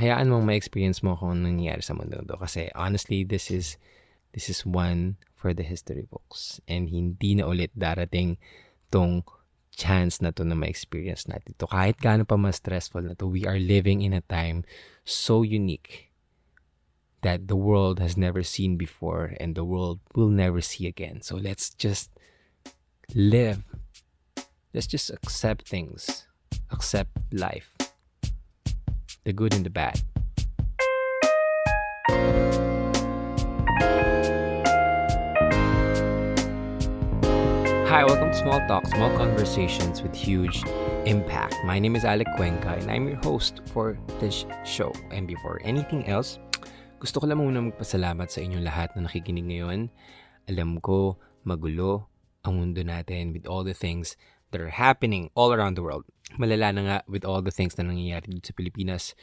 hayaan mong ma-experience mo kung anong nangyayari sa mundo to. Kasi honestly, this is one for the history books. And hindi na ulit darating tong chance na to na ma-experience natin to. Kahit gaano pa ma-stressful na to, we are living in a time so unique that the world has never seen before and the world will never see again. So let's just live. Let's just accept things. Accept life. The good and the bad. Hi, welcome to Small Talk, small conversations with huge impact. My name is Alec and I'm your host for this show. And before anything else, gusto ko lang muna magpasalamat sa inyong lahat na nakikinig ngayon. Alam ko, magulo ang mundo natin with all the things that are happening all around the world. Malala na nga with all the things na nangyayari dito sa Pilipinas.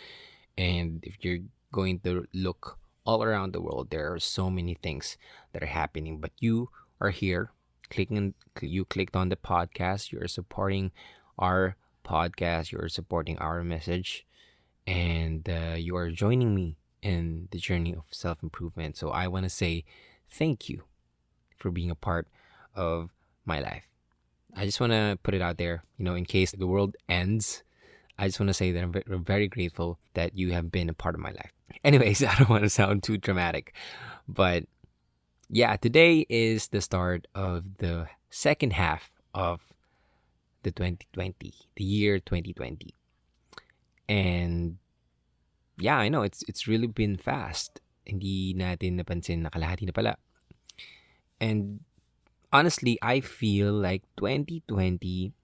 And if you're going to look all around the world, there are so many things that are happening. But you are here. You clicked on the podcast. You are supporting our podcast. You are supporting our message. And you are joining me in the journey of self-improvement. So I want to say thank you for being a part of my life. I just want to put it out there, in case the world ends, I just want to say that I'm very grateful that you have been a part of my life. Anyways, I don't want to sound too dramatic, but yeah, today is the start of the second half of the 2020, the year 2020. And yeah, I know it's really been fast. Hindi natin napansin na kalahati na pala. And honestly, I feel like 2020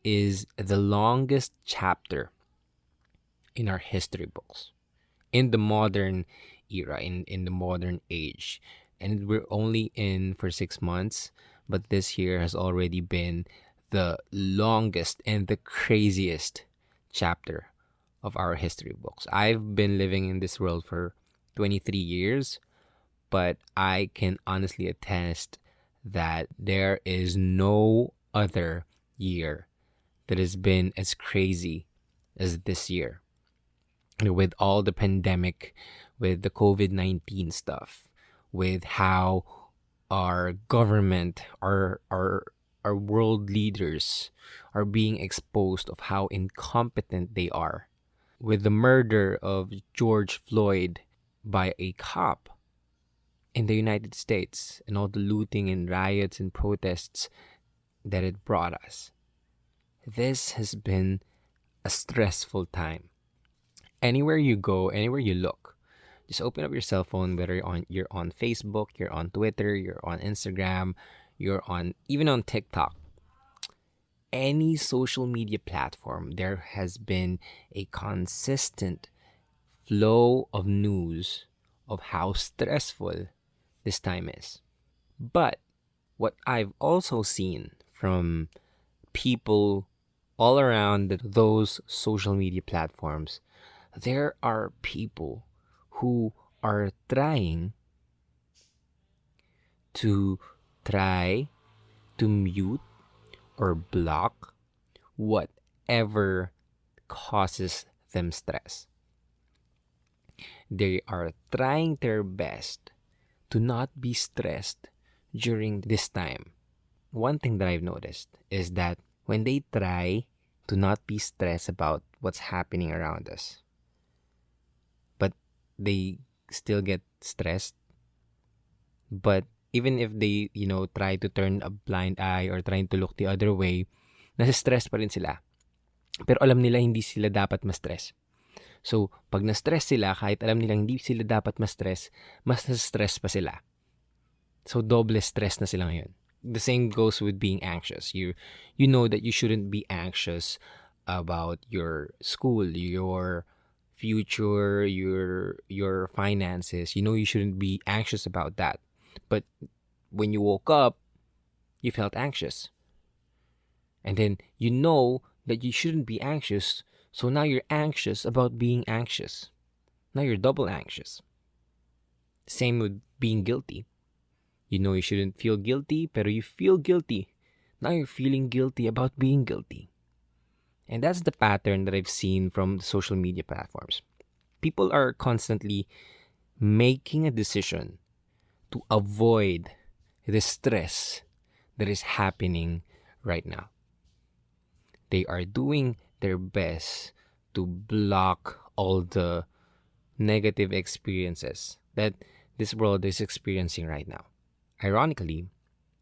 is the longest chapter in our history books, in the modern era, in the modern age. And we're only in for 6 months, but this year has already been the longest and the craziest chapter of our history books. I've been living in this world for 23 years, but I can honestly attest that there is no other year that has been as crazy as this year. With all the pandemic, with the COVID-19 stuff, with how our government, our world leaders are being exposed of how incompetent they are, with the murder of George Floyd by a cop in the United States, and all the looting and riots and protests that it brought us. This has been a stressful time. Anywhere you go, anywhere you look, just open up your cell phone, whether you're on Facebook, you're on Twitter, you're on Instagram, even on TikTok. Any social media platform, there has been a consistent flow of news of how stressful this time is. But what I've also seen from people all around those social media platforms, there are people who are trying to mute or block whatever causes them stress. They are trying their best to not be stressed during this time. One thing that I've noticed is that when they try to not be stressed about what's happening around us, but they still get stressed, but even if they, try to turn a blind eye or trying to look the other way, nasa-stress pa rin sila. Pero alam nila hindi sila dapat ma-stress. So, pag na-stress sila, kahit alam nila hindi sila dapat ma-stress, mas na-stress pa sila. So, double stress na sila ngayon. The same goes with being anxious. You know that you shouldn't be anxious about your school, your future, your finances. You know you shouldn't be anxious about that. But when you woke up, you felt anxious. And then you know that you shouldn't be anxious, so now you're anxious about being anxious. Now you're double anxious. Same with being guilty. You know you shouldn't feel guilty, pero you feel guilty. Now you're feeling guilty about being guilty. And that's the pattern that I've seen from the social media platforms. People are constantly making a decision to avoid the stress that is happening right now. They are doing their best to block all the negative experiences that this world is experiencing right now. Ironically,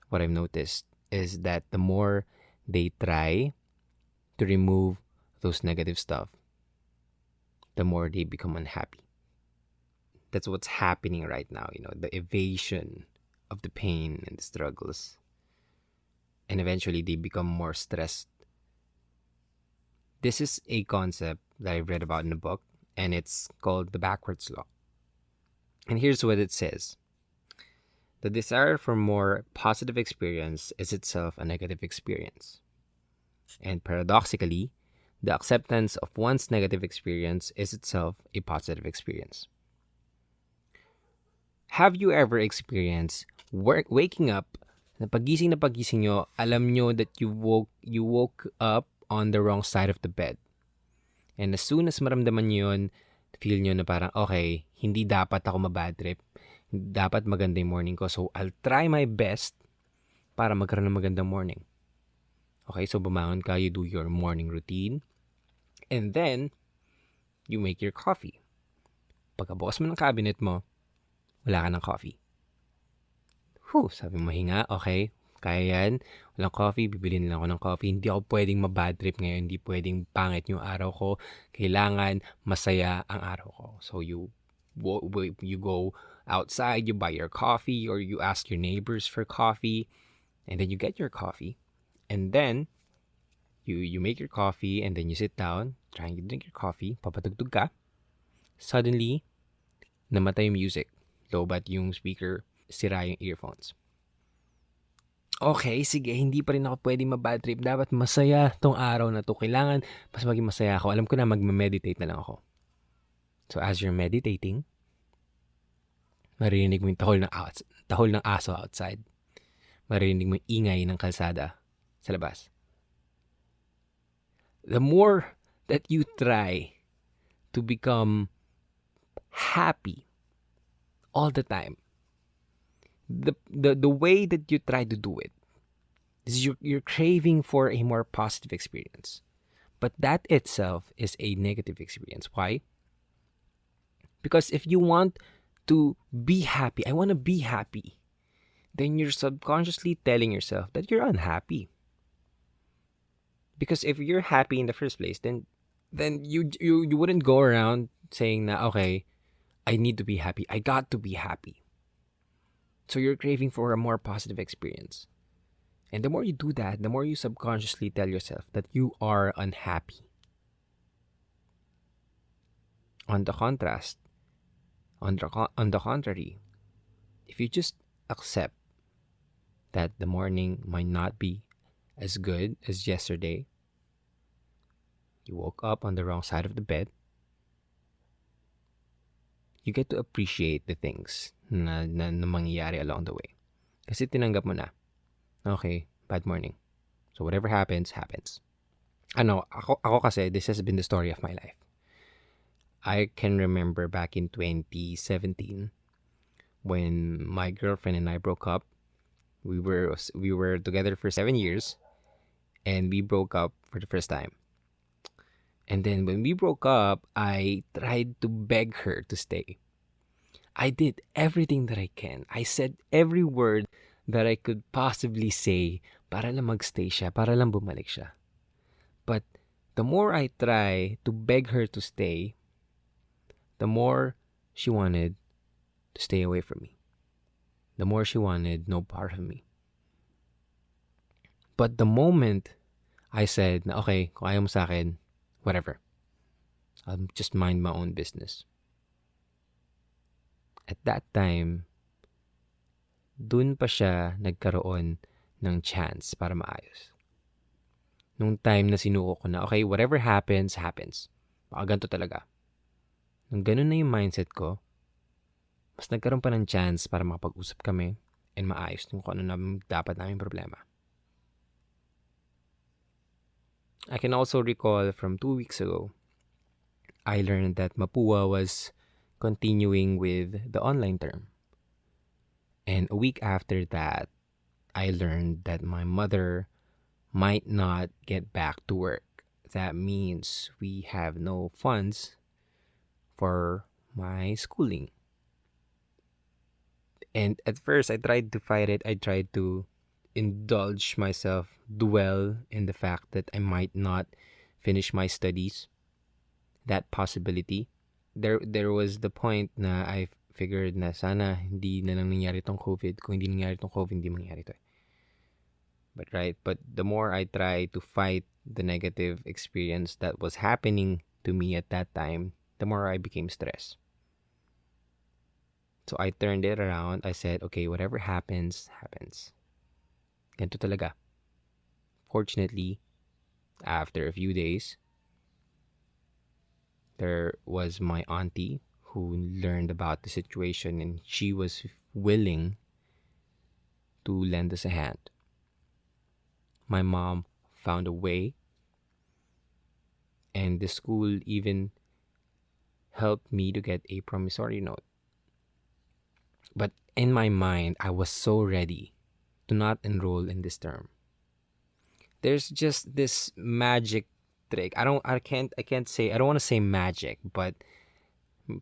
what I've noticed is that the more they try to remove those negative stuff, the more they become unhappy. That's what's happening right now, the evasion of the pain and the struggles. And eventually they become more stressed. This is a concept that I've read about in a book, and it's called the backwards law. And here's what it says. The desire for more positive experience is itself a negative experience. And paradoxically, the acceptance of one's negative experience is itself a positive experience. Have you ever experienced waking up, na pagising nyo, alam nyo that you woke up on the wrong side of the bed. And as soon as maramdaman nyo yun, feel nyo na parang, okay, hindi dapat ako mabad trip. Dapat maganda yung morning ko. So, I'll try my best para magkaroon ng magandang morning. Okay, so bumangon ka, you do your morning routine. And then, you make your coffee. Pagkabukas mo ng cabinet mo, wala ka ng coffee. Sabi mo, hinga, okay, kaya yan. Walang coffee, bibili nila ako ng coffee. Hindi ako pwedeng mabad trip ngayon. Hindi pwedeng pangit yung araw ko. Kailangan masaya ang araw ko. So, you go outside, you buy your coffee, or you ask your neighbors for coffee, and then you get your coffee. And then, you make your coffee, and then you sit down, trying to drink your coffee, papatugtog ka. Suddenly, namatay yung music. Lobat yung speaker, sira yung earphones. Okay, sige, hindi pa rin ako pwedeng mabad trip. Dapat masaya tong araw na to. Kailangan mas maging masaya ako. Alam ko na, mag-meditate na lang ako. So, as you're meditating, maririnig mo yung tahol ng aso outside. Maririnig mo yung ingay ng kalsada sa labas. The more that you try to become happy all the time, the way that you try to do it is you're craving for a more positive experience. But that itself is a negative experience. Why? Because if you want to be happy, I want to be happy, then you're subconsciously telling yourself that you're unhappy. Because if you're happy in the first place, then you wouldn't go around saying na, okay, I need to be happy. I got to be happy. So you're craving for a more positive experience. And the more you do that, the more you subconsciously tell yourself that you are unhappy. On the contrary, if you just accept that the morning might not be as good as yesterday, you woke up on the wrong side of the bed, you get to appreciate the things na mangyayari along the way. Kasi tinanggap mo na, okay, bad morning. So whatever happens, happens. Ako kasi, this has been the story of my life. I can remember back in 2017 when my girlfriend and I broke up. We were together for 7 years, and we broke up for the first time. And then when we broke up, I tried to beg her to stay. I did everything that I can. I said every word that I could possibly say para lang magstay siya, para lang bumalik siya. But the more I try to beg her to stay, the more she wanted to stay away from me. The more she wanted no part of me. But the moment I said, na okay, kung ayaw mo sa akin, whatever. I'll just mind my own business. At that time, dun pa siya nagkaroon ng chance para maayos. Nung time na sinuko ko na, okay, whatever happens, happens. Baka ganito talaga. Nung ganun na yung mindset ko, mas nagkaroon pa ng chance para makapag-usap kami and maayos kung ano na dapat namin problema. I can also recall from 2 weeks ago, I learned that Mapua was continuing with the online term. And a week after that, I learned that my mother might not get back to work. That means we have no funds for my schooling. And at first, I tried to fight it. I tried to indulge myself, dwell in the fact that I might not finish my studies, that possibility. There was the point na I figured na sana hindi na lang nangyari tong COVID. Kung hindi nangyari tong COVID, hindi mangyari to. But the more I try to fight the negative experience that was happening to me at that time, the more I became stressed. So I turned it around. I said, okay, whatever happens, happens. Ganito talaga. Fortunately, after a few days, there was my auntie who learned about the situation, and she was willing to lend us a hand. My mom found a way, and the school even helped me to get a promissory note. But in my mind, I was so ready to not enroll in this term. There's just this magic trick. I can't say, I don't want to say magic, but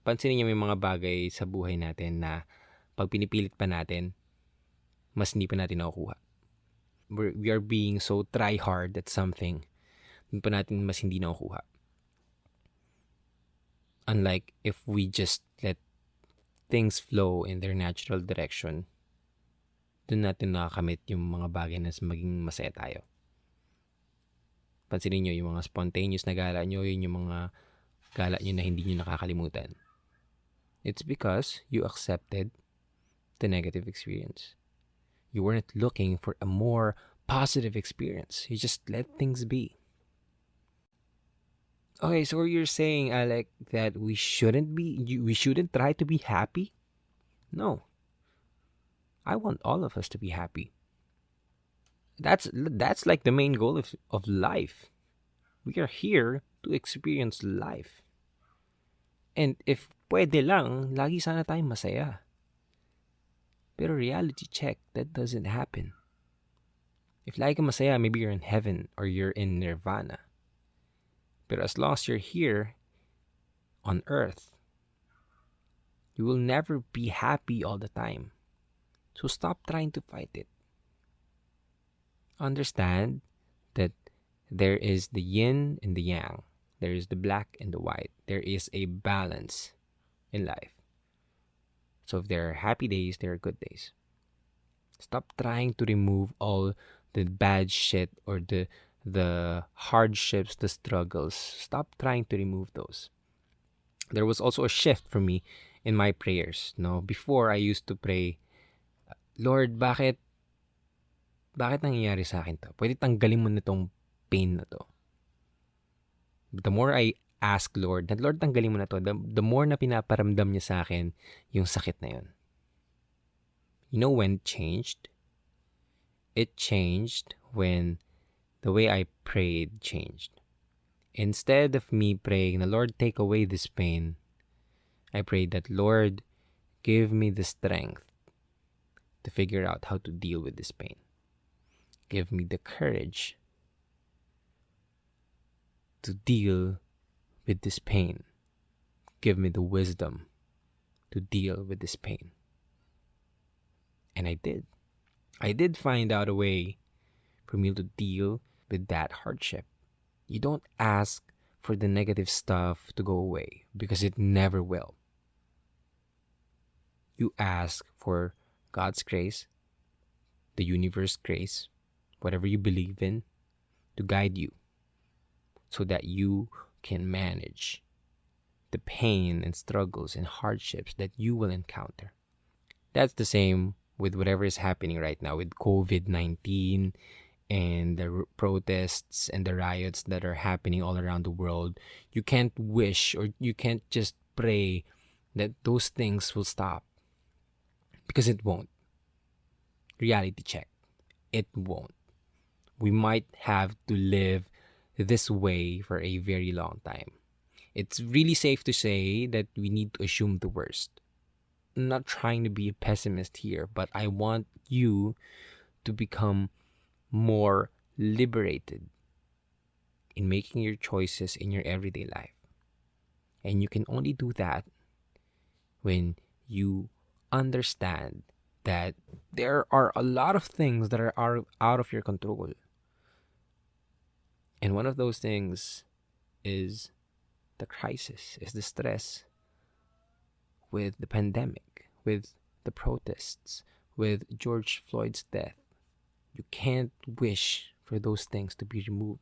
pansinin niyo may mga bagay sa buhay natin na pag pinipilit pa natin, mas hindi pa natin nakukuha. We are being so try hard at something, dun pa natin mas hindi nakukuha. Unlike if we just let things flow in their natural direction, dun natin nakakamit yung mga bagay na maging masaya tayo. Pansinin nyo, yung mga spontaneous na gala nyo, yun yung mga gala nyo na hindi nyo nakakalimutan. It's because you accepted the negative experience. You weren't looking for a more positive experience. You just let things be. Okay, so you're saying, Alec, that we shouldn't try to be happy? No. I want all of us to be happy. That's like the main goal of life. We are here to experience life. And if pwede lang, lagi sana tayong masaya. Pero reality check, that doesn't happen. If lagi ka masaya, maybe you're in heaven or you're in nirvana. But as long as you're here on earth, you will never be happy all the time. So stop trying to fight it. Understand that there is the yin and the yang. There is the black and the white. There is a balance in life. So if there are happy days, there are good days. Stop trying to remove all the bad shit or the hardships, the struggles. Stop trying to remove those. There was also a shift for me in my prayers. No, before I used to pray, Lord, bakit nangyayari sa akin to? Pwede tanggalin mo na tong pain na to. But the more I ask Lord, Lord, tanggalin mo na to, the more na pinaparamdam niya sa akin yung sakit na yun. You know when it changed? It changed when the way I prayed changed. Instead of me praying, the Lord, take away this pain, I prayed that, Lord, give me the strength to figure out how to deal with this pain. Give me the courage to deal with this pain. Give me the wisdom to deal with this pain. And I did. I did find out a way for me to deal with that hardship. You don't ask for the negative stuff to go away because it never will. You ask for God's grace, the universe grace, whatever you believe in, to guide you so that you can manage the pain and struggles and hardships that you will encounter. That's the same with whatever is happening right now with COVID-19 and the protests and the riots that are happening all around the world. You can't wish or you can't just pray that those things will stop, because it won't. Reality check. It won't. We might have to live this way for a very long time. It's really safe to say that we need to assume the worst. I'm not trying to be a pessimist here, but I want you to become more liberated in making your choices in your everyday life. And you can only do that when you understand that there are a lot of things that are out of your control. And one of those things is the crisis, is the stress with the pandemic, with the protests, with George Floyd's death. You can't wish for those things to be removed.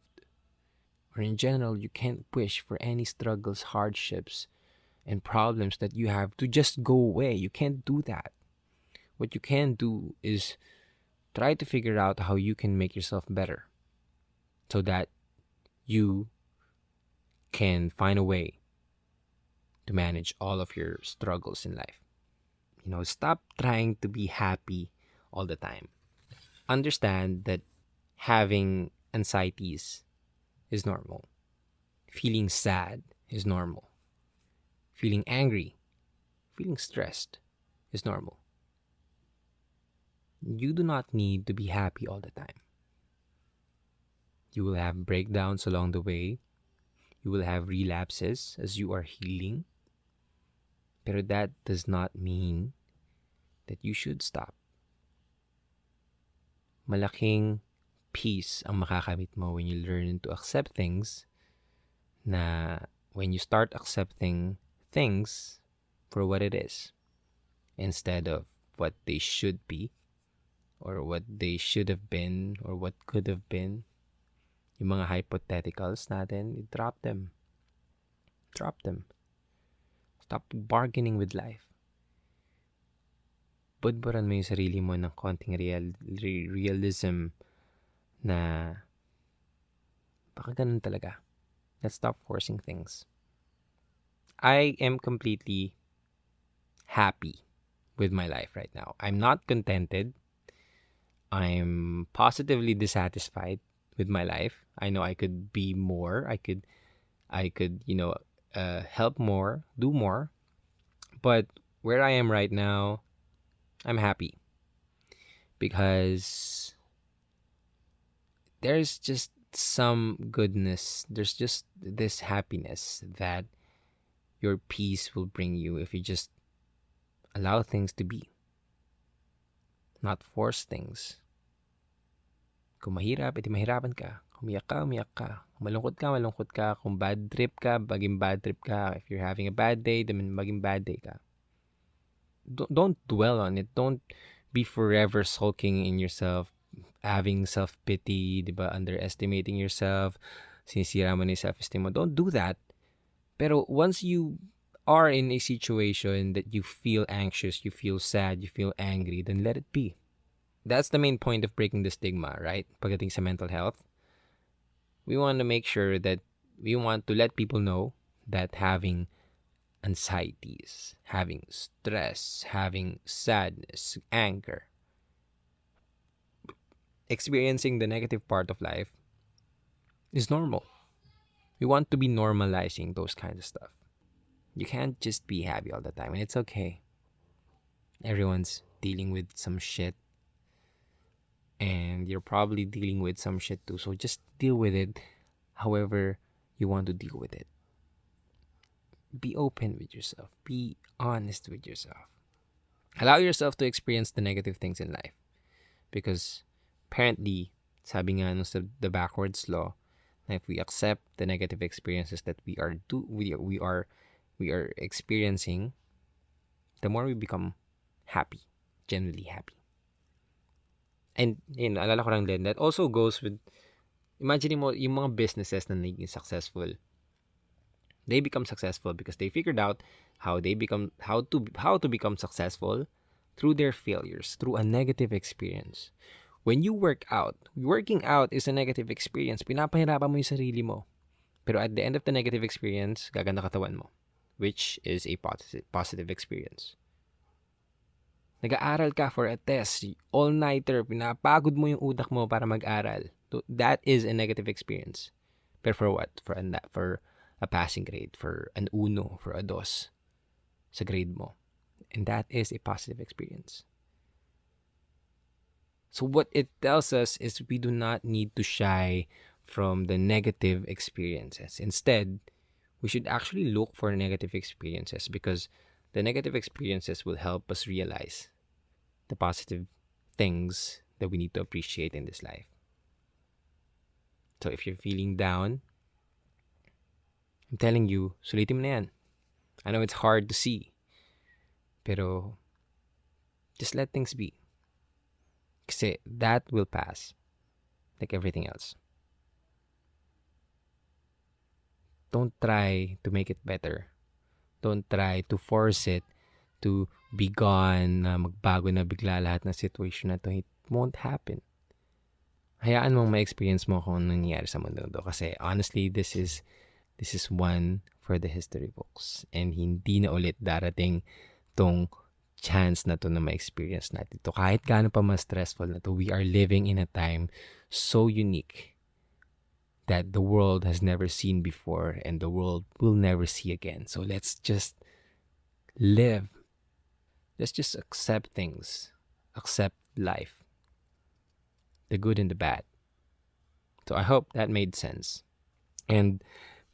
Or in general, you can't wish for any struggles, hardships, and problems that you have to just go away. You can't do that. What you can do is try to figure out how you can make yourself better so that you can find a way to manage all of your struggles in life. Stop trying to be happy all the time. Understand that having anxieties is normal. Feeling sad is normal. Feeling angry, feeling stressed is normal. You do not need to be happy all the time. You will have breakdowns along the way. You will have relapses as you are healing. But that does not mean that you should stop. Malaking peace ang makakamit mo when you learn to accept things, na when you start accepting things for what it is instead of what they should be or what they should have been or what could have been. Yung mga hypotheticals natin, drop them. Drop them. Stop bargaining with life. Budburan mo yung sarili mo ng konting realism na baka ganun talaga. Let's stop forcing things. I am completely happy with my life right now. I'm not contented. I'm positively dissatisfied with my life. I know I could be more. I could help more, do more. But where I am right now, I'm happy because there's just some goodness. There's just this happiness that your peace will bring you if you just allow things to be, not force things. Kung mahirap, edi mahirapan ka. Kung umiyak ka. Kung malungkot ka. Kung bad trip ka, maging bad trip ka. If you're having a bad day, then maging bad day ka. Don't dwell on it. Don't be forever sulking in yourself, having self-pity, diba? Underestimating yourself, sinisira mo na yung self-esteem mo. Don't do that. Pero once you are in a situation that you feel anxious, you feel sad, you feel angry, then let it be. That's the main point of breaking the stigma, right? Pagdating sa mental health. We want to make sure that we want to let people know that having anxieties, having stress, having sadness, anger, experiencing the negative part of life is normal. We want to be normalizing those kinds of stuff. You can't just be happy all the time, and it's okay. Everyone's dealing with some shit, and you're probably dealing with some shit too. So just deal with it however you want to deal with it. Be open with yourself. Be honest with yourself. Allow yourself to experience the negative things in life. Because apparently, sabi nga sa the backwards law, na if we accept the negative experiences that we are experiencing, the more we become happy, genuinely happy. And alala ko lang din, that also goes with, imagine mo yung mga businesses na naging successful. They become successful because they figured out how to become successful through their failures, through a negative experience. When you working out is a negative experience. Pinapahirapan mo yung sarili mo. Pero at the end of the negative experience, gaganda katawan mo, which is a positive experience. Nag-aaral ka for a test, all-nighter, pinapagod mo yung utak mo para mag-aral. That is a negative experience. But for what? For a passing grade, for an uno, for a dos sa grade mo. And that is a positive experience. So what it tells us is we do not need to shy from the negative experiences. Instead, we should actually look for negative experiences, because the negative experiences will help us realize the positive things that we need to appreciate in this life. So if you're feeling down, I'm telling you, sulitin mo na yan. I know it's hard to see, pero just let things be. Kasi that will pass, like everything else. Don't try to make it better. Don't try to force it to be gone, na magbago na bigla lahat ng situation na to. It won't happen. Hayaan mong ma-experience mo kung anong nangyayari sa mundo to. Kasi honestly, this is one for the history books. And hindi na ulit darating tong chance na to na ma-experience natin to. Kahit gaano pa mas stressful na to, we are living in a time so unique that the world has never seen before and the world will never see again. So let's just live. Let's just accept things. Accept life. The good and the bad. So I hope that made sense. And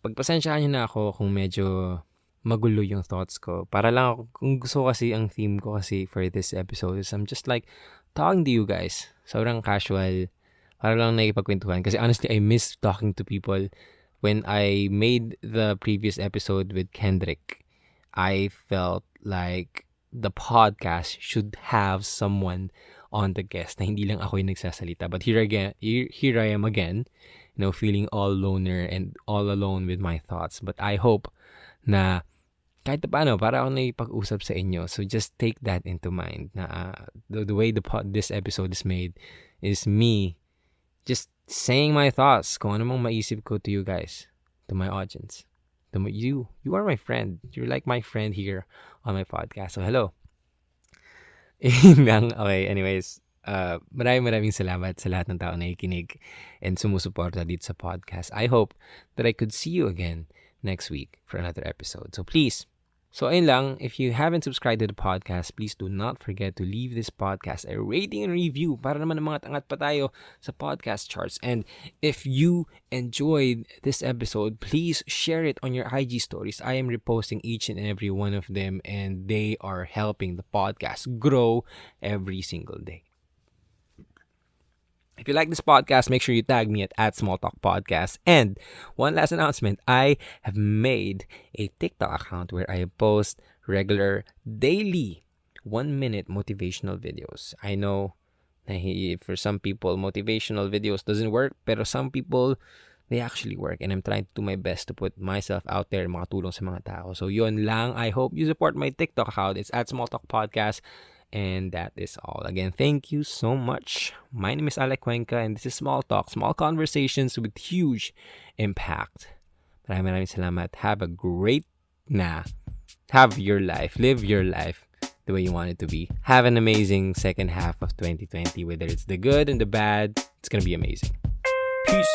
pagpasensyahan niyo na ako kung medyo magulo yung thoughts ko. Para lang ako, kung gusto kasi ang theme ko kasi for this episode is I'm just like talking to you guys. Sobrang casual. Para lang nakipagkwentuhan. Kasi honestly, I miss talking to people. When I made the previous episode with Kendrick, I felt like the podcast should have someone on the guest na hindi lang ako yung nagsasalita. But here I am again, feeling all loner and all alone with my thoughts. But I hope na kahit paano, para ako nakipag-usap sa inyo. So just take that into mind. Na the way this episode is made is me just saying my thoughts, kung ano mang maisip ko to you guys, to my audience. You are my friend. You're like my friend here on my podcast. So hello. Okay, anyways, maraming salamat sa lahat ng tao na nakikinig and sumusuporta dito sa podcast. I hope that I could see you again next week for another episode. So please, ayun lang, if you haven't subscribed to the podcast, please do not forget to leave this podcast a rating and review para naman ng mga tangat pa tayo sa podcast charts. And if you enjoyed this episode, please share it on your IG stories. I am reposting each and every one of them, and they are helping the podcast grow every single day. If you like this podcast, make sure you tag me at @smalltalkpodcast. And one last announcement, I have made a TikTok account where I post regular daily 1-minute motivational videos. I know for some people, motivational videos doesn't work, pero some people, they actually work. And I'm trying to do my best to put myself out there, makatulong sa mga tao. So yun lang, I hope you support my TikTok account. It's @smalltalkpodcast. And that is all. Again, thank you so much. My name is Alec, and this is Small Talk, small conversations with huge impact. Maraming salamat. Have your life. Live your life the way you want it to be. Have an amazing second half of 2020. Whether it's the good and the bad, it's going to be amazing. Peace.